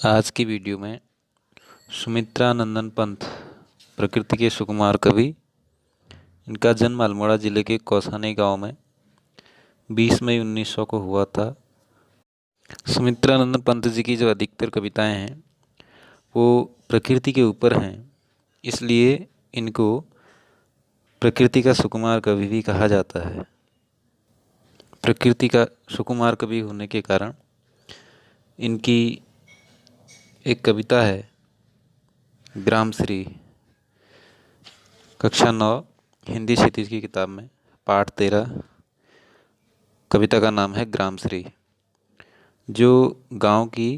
आज की वीडियो में सुमित्रा नंदन पंत प्रकृति के सुकुमार कवि। इनका जन्म अल्मोड़ा ज़िले के कौसानी गांव में 20 मई 1900 को हुआ था। सुमित्रा नंदन पंत जी की जो अधिकतर कविताएं हैं वो प्रकृति के ऊपर हैं, इसलिए इनको प्रकृति का सुकुमार कवि भी कहा जाता है। प्रकृति का सुकुमार कवि होने के कारण इनकी एक कविता है ग्रामश्री, कक्षा 9 हिंदी क्षितिज की किताब में पाठ 13। कविता का नाम है ग्रामश्री, जो गांव की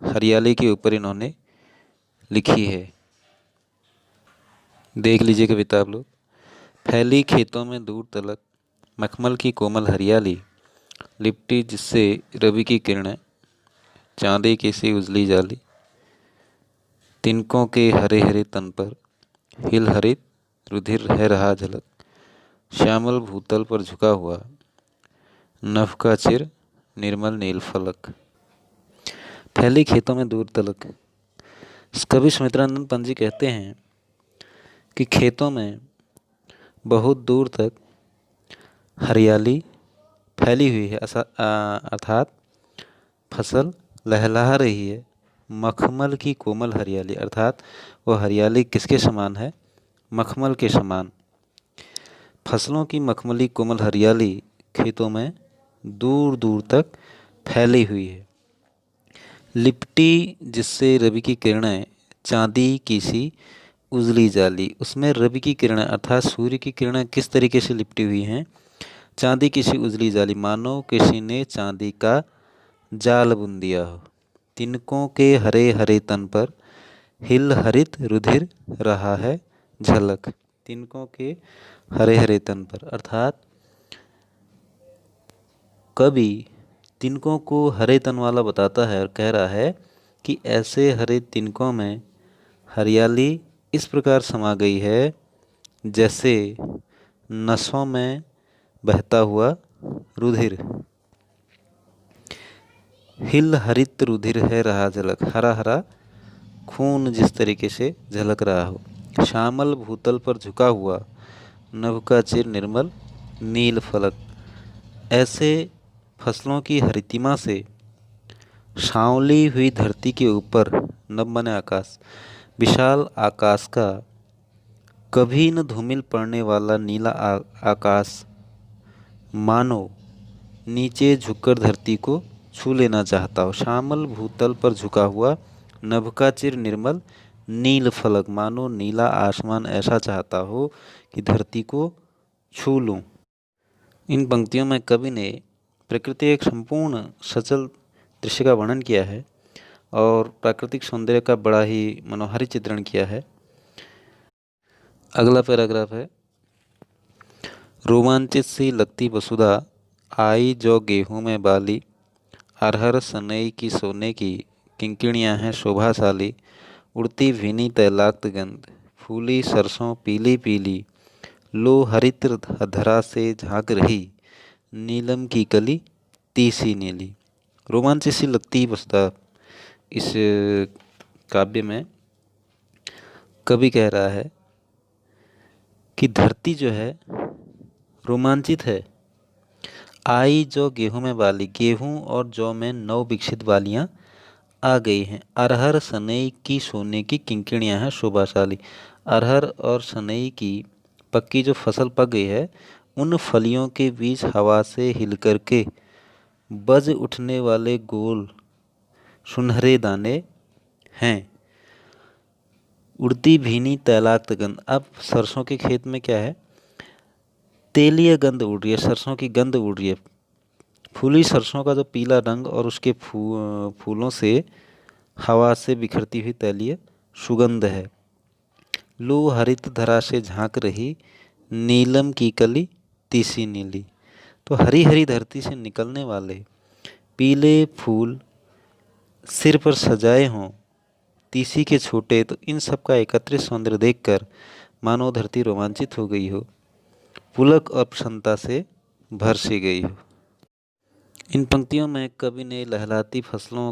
हरियाली के ऊपर इन्होंने लिखी है। देख लीजिए कविता आप लोग। फैली खेतों में दूर तलक मखमल की कोमल हरियाली, लिपटी जिससे रवि की किरणें, चांदी की सी उजली जाली, तिनकों के हरे हरे तन पर हिल हरित रुधिर है रहा झलक, श्यामल भूतल पर झुका हुआ नभ का चिर निर्मल नील फलक। फैली खेतों में दूर तलक। कवि सुमित्रानंद पंत जी कहते हैं कि खेतों में बहुत दूर तक हरियाली फैली हुई है, अर्थात फसल लहलहा रही है। मखमल की कोमल हरियाली, अर्थात वो हरियाली किसके समान है? मखमल के समान। फसलों की मखमली कोमल हरियाली खेतों में दूर दूर तक फैली हुई है। लिपटी जिससे रवि की किरणें, चांदी की सी उजली जाली। उसमें रवि की किरणें अर्थात सूर्य की किरणें किस तरीके से लिपटी हुई हैं? चांदी की सी उजली जाली, मानो किसी ने चांदी का जाल बुन दिया हो। तिनकों के हरे हरे तन पर हिल हरित रुधिर रहा है झलक। तिनकों के हरे हरे तन पर, अर्थात कवि तिनकों को हरे तन वाला बताता है और कह रहा है कि ऐसे हरे तिनकों में हरियाली इस प्रकार समा गई है जैसे नसों में बहता हुआ रुधिर। हिल हरित रुधिर है रहा झलक, हरा हरा खून जिस तरीके से झलक रहा हो। श्यामल भूतल पर झुका हुआ नभ का चिर निर्मल नील फलक। ऐसे फसलों की हरितिमा से सांवली हुई धरती के ऊपर, नभ माने आकाश, विशाल आकाश का कभी न धूमिल पड़ने वाला नीला आकाश मानो नीचे झुककर धरती को छू लेना चाहता हो। श्यामल भूतल पर झुका हुआ नभ का चिर निर्मल नील फलक, मानो नीला आसमान ऐसा चाहता हो कि धरती को छू लूं। इन पंक्तियों में कवि ने प्रकृति एक संपूर्ण सचल दृश्य का वर्णन किया है और प्राकृतिक सौंदर्य का बड़ा ही मनोहारी चित्रण किया है। अगला पैराग्राफ है, रोमांचित सी लगती वसुधा आई जो गेहूं में बाली, अरहर सनई की सोने की किंकिणियां हैं शोभाशाली, उड़ती भीनी तैलाक्त गंध, फूली सरसों पीली पीली, लो हरित धरा से झांक रही, नीलम की कली तीसी नीली। रोमांचित सी लगती वसुधा, इस काव्य में कवि कह रहा है कि धरती जो है रोमांचित है। आई जो गेहूं में बाली, गेहूं और जौ में नव विकसित बालियां आ गई हैं। अरहर सनई की सोने की किंकिणियां हैं शोभाशाली। अरहर और सनई की पक्की जो फसल पक गई है, उन फलियों के बीच हवा से हिल कर के बज उठने वाले गोल सुनहरे दाने हैं। उड़ती भीनी तैलाक्त गंध। अब सरसों के खेत में क्या है? तेलीय गंध उड़ रही है, सरसों की गंध उड़ रही है। फूली सरसों का जो पीला रंग और उसके फूलों से हवा से बिखरती हुई तैलीय सुगंध है। लो हरित धरा से झांक रही, नीलम की कली तीसी नीली। तो हरी हरी धरती से निकलने वाले पीले फूल सिर पर सजाए हों तीसी के छोटे, तो इन सब का एकत्रित सौंदर्य देखकर मानो धरती रोमांचित हो गई हो, पुलक और प्रसन्नता से भर सी गई हो। इन पंक्तियों में कवि ने लहलाती फसलों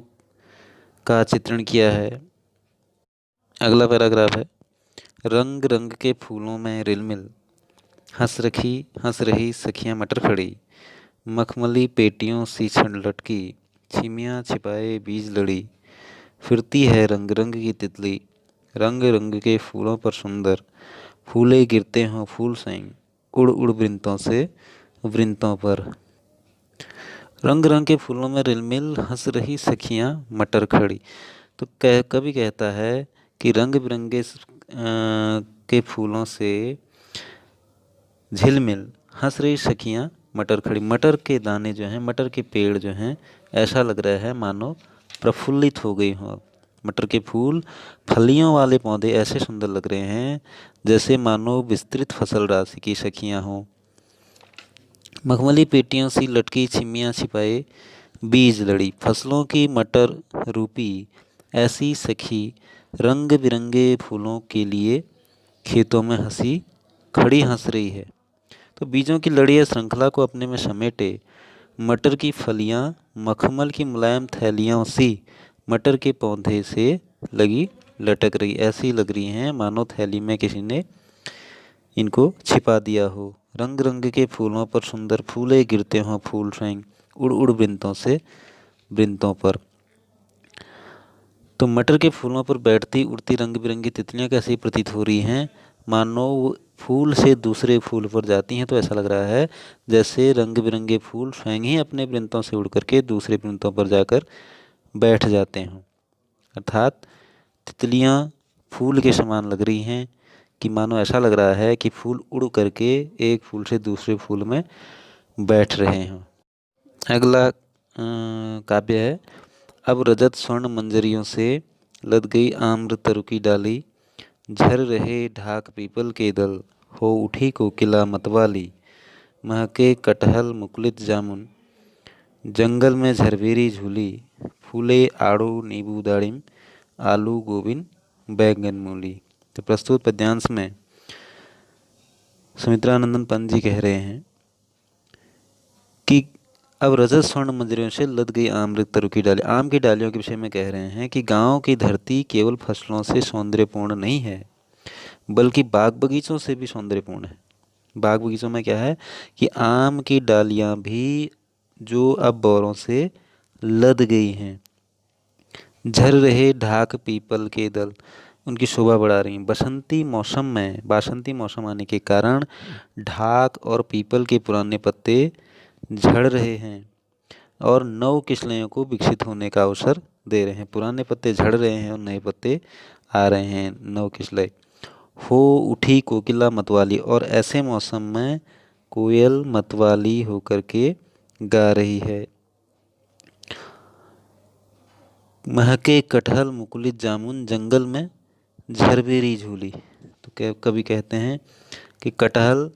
का चित्रण किया है। अगला पैराग्राफ है, रंग रंग के फूलों में रिलमिल, हंस रही सखियां मटर खड़ी, मखमली पेटियों सी छड़ लटकी, छिमियां छिपाए बीज लड़ी, फिरती है रंग रंग की तितली, रंग रंग के फूलों पर सुंदर, फूले गिरते हों फूल सेंग, उड़ उड़ वृंतों से वृंतों पर। रंग रंग के फूलों में रिलमिल हंस रही सखियां मटर खड़ी। तो कवि कहता है कि रंग बिरंगे के फूलों से झिलमिल हंस रही सखियां मटर खड़ी। मटर के दाने जो हैं, मटर के पेड़ जो हैं, ऐसा लग रहा है मानो प्रफुल्लित हो गई हों। मटर के फूल, फलियों वाले पौधे ऐसे सुंदर लग रहे हैं जैसे मानो विस्तृत फसल राशि की सखियां हों। मखमली पेटियों सी लटकी छिमियां छिपाए बीज लड़ी, फसलों की मटर रूपी ऐसी सखी रंग बिरंगे फूलों के लिए खेतों में हंस रही है। तो बीजों की लड़ी या श्रृंखला को अपने में समेटे मटर की फलियां मखमल की मुलायम थैलियों सी मटर के पौधे से लगी लटक रही, ऐसी लग रही हैं मानो थैली में किसी ने इनको छिपा दिया हो। रंग रंग के फूलों पर सुंदर फूले गिरते हों फूल स्वयं, उड़ उड़ वृंतों से वृंतों पर। तो मटर के फूलों पर बैठती उड़ती रंग बिरंगी तितलियां कैसी प्रतीत हो रही हैं, मानो फूल से दूसरे फूल पर जाती हैं। तो ऐसा लग रहा है जैसे रंग बिरंगे फूल स्वयं ही अपने वृंतों से उड़ करके दूसरे वृंतों पर जाकर बैठ जाते हैं। अर्थात तितलियां फूल के समान लग रही हैं कि मानो ऐसा लग रहा है कि फूल उड़ करके एक फूल से दूसरे फूल में बैठ रहे हैं। अगला काव्य है, अब रजत स्वर्ण मंजरियों से लद गई आम्र तरु की डाली, झर रहे ढाक पीपल के दल, हो उठी कोकिला मतवाली, महके कटहल मुकुलित जामुन, जंगल में झरबेरी झूली, फूले आड़ू नींबू दाड़िम, आलू गोविंद बैंगन मूली। तो प्रस्तुत पद्यांश में सुमित्रानंदन पंत जी कह रहे हैं कि अब रजत स्वर्ण मंजरियों से लद गई आम्र तरु की डाली। आम की डालियों के विषय में कह रहे हैं कि गांव की धरती केवल फसलों से सौंदर्यपूर्ण नहीं है, बल्कि बाग बगीचों से भी सौंदर्यपूर्ण है। बाग बगीचों में क्या है कि आम की डालियां भी जो अब बौरों से लद गई हैं, झर रहे ढाक पीपल के दल, उनकी शोभा बढ़ा रही हैं। बासंती मौसम आने के कारण ढाक और पीपल के पुराने पत्ते झड़ रहे हैं और नव किस्लेयों को विकसित होने का अवसर दे रहे हैं। पुराने पत्ते झड़ रहे हैं और नए पत्ते आ रहे हैं, नव किस्ले। हो उठी कोकिला मतवाली, और ऐसे मौसम में कोयल मतवाली होकर के गा रही है। महके कटहल मुकुलित जामुन, जंगल में झरबेरी झूली। तो कवि कहते हैं कि कटहल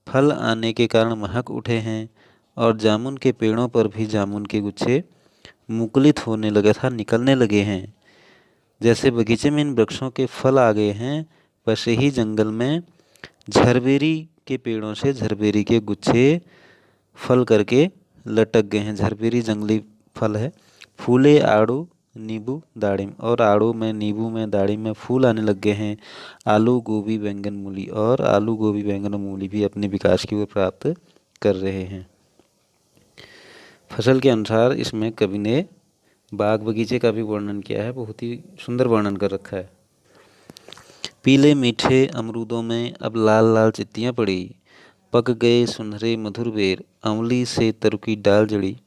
फल आने के कारण महक उठे हैं और जामुन के पेड़ों पर भी जामुन के गुच्छे मुकुलित होने लगे था, निकलने लगे हैं। जैसे बगीचे में इन वृक्षों के फल आ गए हैं, वैसे ही जंगल में झरबेरी के पेड़ों से झरबेरी के गुच्छे फल करके लटक गए हैं। झरबेरी जंगली फल है। फूले आड़ू नींबू दाड़िम, और आड़ू में, नींबू में, दाड़िम में फूल आने लग गए हैं। आलू गोभी बैंगन मूली, और आलू गोभी बैंगन मूली भी अपने विकास की ओर प्राप्त कर रहे हैं। फसल के अनुसार इसमें कवि ने बाग बगीचे का भी वर्णन किया है, बहुत ही सुंदर वर्णन कर रखा है। पीले मीठे अमरूदों में अब लाल लाल चित्तियाँ पड़ी, पक गए सुनहरे मधुर बेर, अमली से तरु की डाल जड़ी,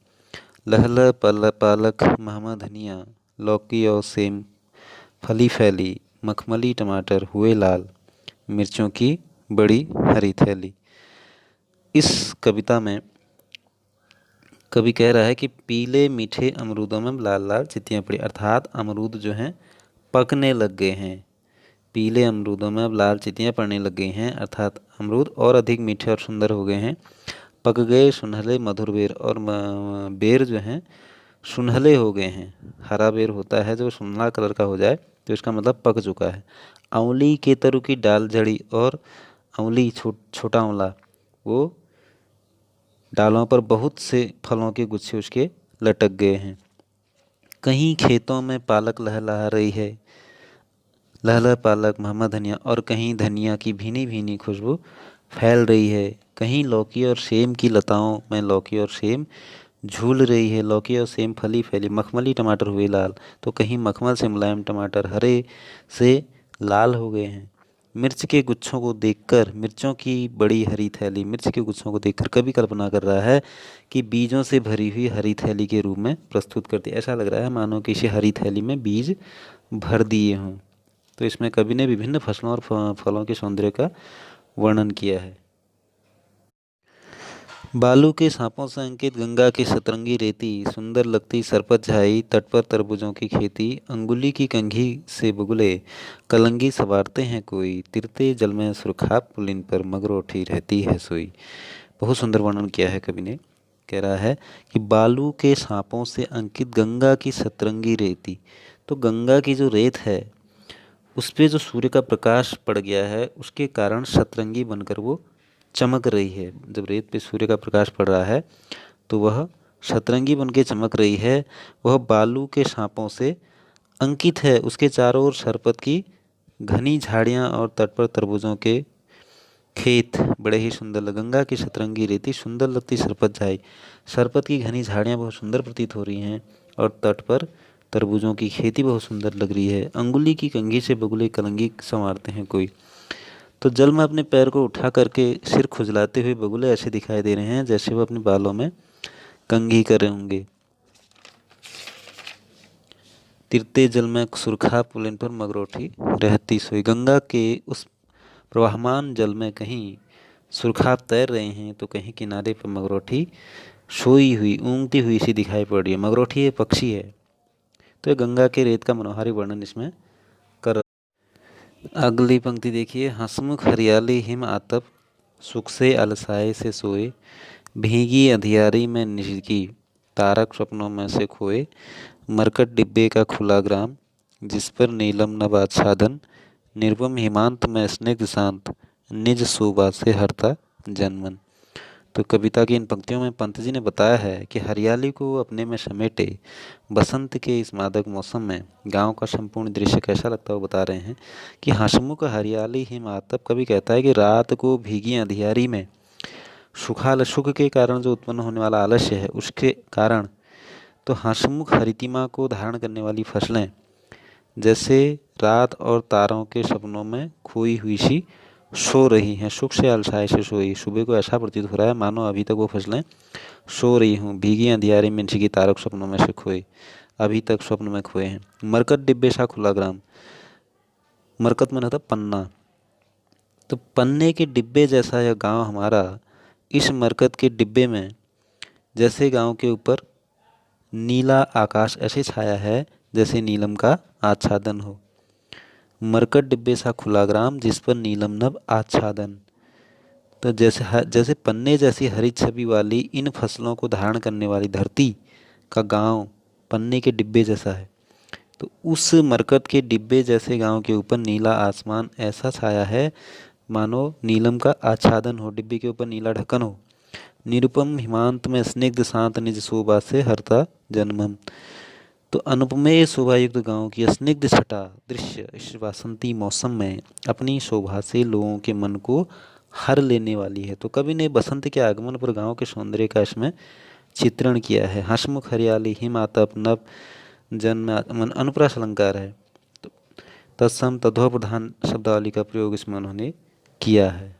लहला पालक महमा धनिया, लौकी और सेम फली फैली, मखमली टमाटर हुए लाल, मिर्चों की बड़ी हरी थैली। इस कविता में कवि कह रहा है कि पीले मीठे अमरूदों में लाल लाल चित्तियाँ पड़ी, अर्थात अमरूद जो हैं पकने लग गए हैं। पीले अमरूदों में अब लाल चित्तियाँ पड़ने लग गई हैं, अर्थात अमरूद और अधिक मीठे और सुंदर हो गए हैं। पक गए सुनहले मधुर बेर, और बेर जो हैं सुनहले हो गए हैं। हरा बेर होता है जो सुनहला कलर का हो जाए तो इसका मतलब पक चुका है। आंवली के तरु की डाल झड़ी, और आंवली छोटा आंवला वो डालों पर बहुत से फलों के गुच्छे उसके लटक गए हैं। कहीं खेतों में पालक लहलहा रही है, लहलह पालक महमद धनिया, और कहीं धनिया की भीनी भीनी खुशबू फैल रही है। कहीं लौकी और सेम की लताओं में लौकी और सेम झूल रही है, लौकी और सेम फली फैली, मखमली टमाटर हुए लाल, तो कहीं मखमल से मुलायम टमाटर हरे से लाल हो गए हैं। मिर्च के गुच्छों को देखकर, मिर्चों की बड़ी हरी थैली, मिर्च के गुच्छों को देखकर कवि कल्पना कर रहा है कि बीजों से भरी हुई हरी थैली के रूप में प्रस्तुत करती। ऐसा लग रहा है मानो कि इसी हरी थैली में बीज भर दिए हों। तो इसमें कवि ने विभिन्न फसलों और फलों के सौंदर्य का वर्णन किया है। बालू के सांपों से अंकित गंगा की सतरंगी रेती, सुंदर लगती सरपत झाई, तट पर तरबूजों की खेती, अंगुली की कंघी से बुगले कलंगी सवारते हैं कोई, तिरते जल में सुरखा पुलिन पर मगरोठी रहती है सोई। बहुत सुंदर वर्णन किया है कवि ने। कह रहा है कि बालू के सांपों से अंकित गंगा की सतरंगी रेती, तो गंगा की जो रेत है उस पे जो सूर्य का प्रकाश पड़ गया है उसके कारण सतरंगी बनकर वो चमक रही है। जब रेत पे सूर्य का प्रकाश पड़ रहा है तो वह सतरंगी बनके चमक रही है। वह बालू के सांपों से अंकित है, उसके चारों ओर सरपत की घनी झाड़ियाँ और तट पर तरबूजों के खेत बड़े ही सुंदर गंगा की सतरंगी रेती, सुंदर लगती सरपत झाई, सरपत की घनी झाड़ियाँ बहुत सुंदर प्रतीत हो रही हैं और तट पर तरबूजों की खेती बहुत सुंदर लग रही है। अंगुली की कंघी से बगुले कलंगी संवारते हैं कोई, तो जल में अपने पैर को उठा करके सिर खुजलाते हुए बगुले ऐसे दिखाई दे रहे हैं जैसे वो अपने बालों में कंघी कर रहे होंगे। तिरते जल में सुरखा पुलिन पर मगरोठी रहती सोई, गंगा के उस प्रवाहमान जल में कहीं सुरखाब तैर रहे हैं तो कहीं किनारे पर मगरोठी सोई हुई ऊँगती हुई सी दिखाई पड़ रही है। मगरोठी ये पक्षी है। तो ये गंगा के रेत का मनोहारी वर्णन इसमें कर। अगली पंक्ति देखिए, हंसमुख हरियाली हिम आतप, सुख से अलसाए से सोए, भीगी अंधियारी में निजगी, तारक स्वप्नों में से खोए, मरकट डिब्बे का खुला ग्राम, जिस पर नीलम नभ आच्छादन, निर्वम हिमांत में स्निग्ध शांत, निज शोभा से हरता जनमन। तो कविता की इन पंक्तियों में पंत जी ने बताया है कि हरियाली को अपने में समेटे बसंत के इस मादक मौसम में गांव का संपूर्ण दृश्य कैसा लगता है वो बता रहे हैं कि हंसमुख हरियाली हिम आतप। कवि कहता है कि रात को भीगी अंधियारी में सुख के कारण जो उत्पन्न होने वाला आलस्य है उसके कारण तो हंसमुख हरितिमा को धारण करने वाली फसलें जैसे रात और तारों के सपनों में खोई हुई सी सो रही हैं, सुख से अलसाए से सोई। सुबह को ऐसा प्रतीत हो रहा है मानो अभी तक वो फसलें सो रही हूँ। भीगी अंधियारी में छिगी तारक स्वप्नों में से खोए, अभी तक स्वप्न में खोए हैं। मरकत डिब्बे सा खुला ग्राम, मरकत में था पन्ना, तो पन्ने के डिब्बे जैसा यह गांव हमारा, इस मरकत के डिब्बे में जैसे गांव के ऊपर नीला आकाश ऐसे छाया है जैसे नीलम का आच्छादन हो। मरकट डिब्बे सा खुला ग्राम जिस पर नीलम नभ आच्छादन, तो जैसे पन्ने जैसी हरी छवि वाली इन फसलों को धारण करने वाली धरती का गांव पन्ने के डिब्बे जैसा है। तो उस मरकत के डिब्बे जैसे गांव के ऊपर नीला आसमान ऐसा छाया है मानो नीलम का आच्छादन हो, डिब्बे के ऊपर नीला ढक्कन हो। निरुपम हिमांत में स्निग्ध शांत निज शोभा से हरता जन्मम, तो अनुपमेय शोभायुक्त गांव की स्निग्ध छटा दृश्य इस वासंती मौसम में अपनी शोभा से लोगों के मन को हर लेने वाली है। तो कवि ने बसंत के आगमन पर गांव के सौंदर्य का इसमें चित्रण किया है। हंसमुख हरियाली हिम आतप नभ जन्म अनुप्रास अलंकार है। तो तत्सम तद्भव प्रधान शब्दावली का प्रयोग इसमें उन्होंने किया है।